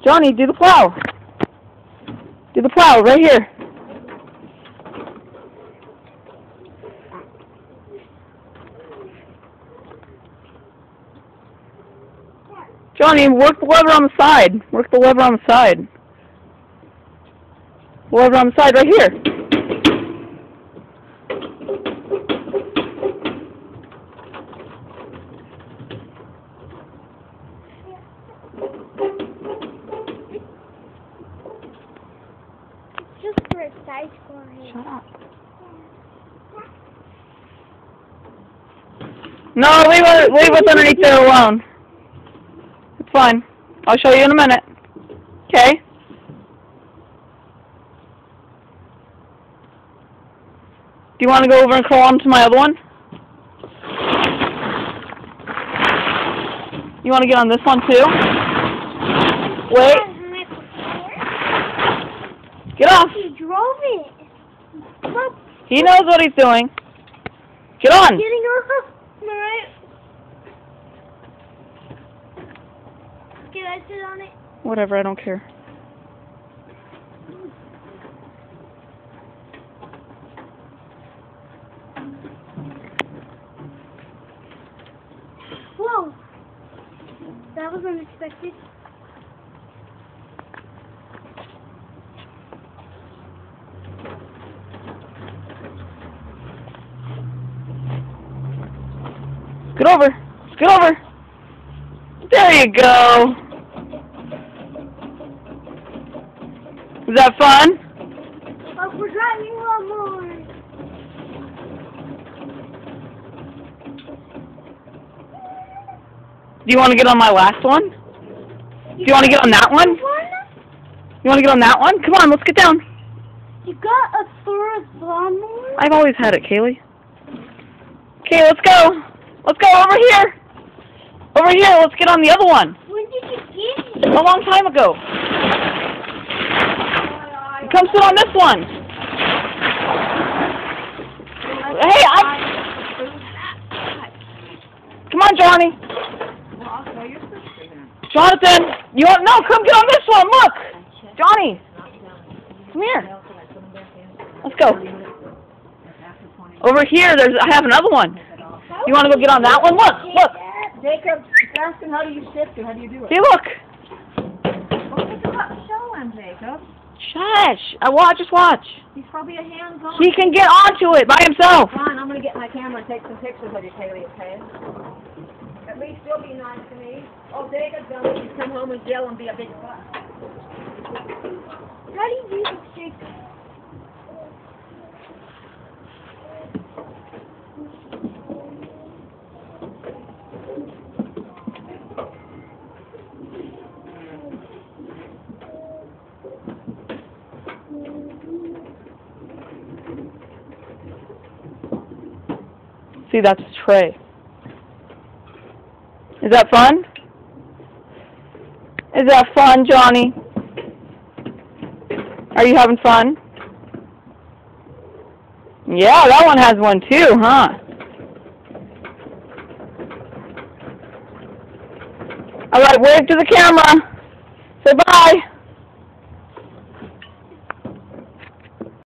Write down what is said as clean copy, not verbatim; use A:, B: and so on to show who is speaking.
A: Johnny, do the plow. Do the plow right here. Johnny, work the lever on the side. Work the lever on the side. The lever on the side right here.
B: Just for a size for him.
A: Shut up. No, leave it underneath there alone. It's fine. I'll show you in a minute. Okay? Do you want to go over and crawl onto my other one? You want to get on this one too? Wait. Get off.
B: He drove it. Look.
A: He knows what he's doing. Get on.
B: Getting off. Alright. Can I sit on it?
A: Whatever, I don't care.
B: Whoa. That was unexpected.
A: Scoot over. Scoot over. There you go. Is that fun?
B: Oh, we're driving lawnmower.
A: Do you want to get on my last one? Do you want to get on that one? You want to get on that one? Come on, let's get down.
B: You got a Thor's lawnmower?
A: I've always had it, Kaylee. Okay, let's go. Let's go over here. Over here, let's get on the other one.
B: When did you get it?
A: A long time ago. Come sit on this one. Hey, come on, Johnny. Jonathan, you want? No, come get on this one. Look, Johnny, come here. Let's go. Over here, I have another one. You want to go get on that one? Look.
C: Jacob, ask him how do you shift or how do you do it?
A: See, look.
C: Well, think about showing, Jacob.
A: Shush. Just watch.
C: He's probably a hands-on.
A: He can get onto it by himself.
C: Come on, I'm going to get my camera and take some pictures of you, Kaylee, okay? At least you'll be nice to me. Oh, Jacob's going to let you come home and yell and be a big fuss.
B: How do you do this, Jacob?
A: See, that's a tray. Is that fun? Is that fun, Johnny? Are you having fun? Yeah, that one has one too, huh? Alright, wave to the camera. Say bye.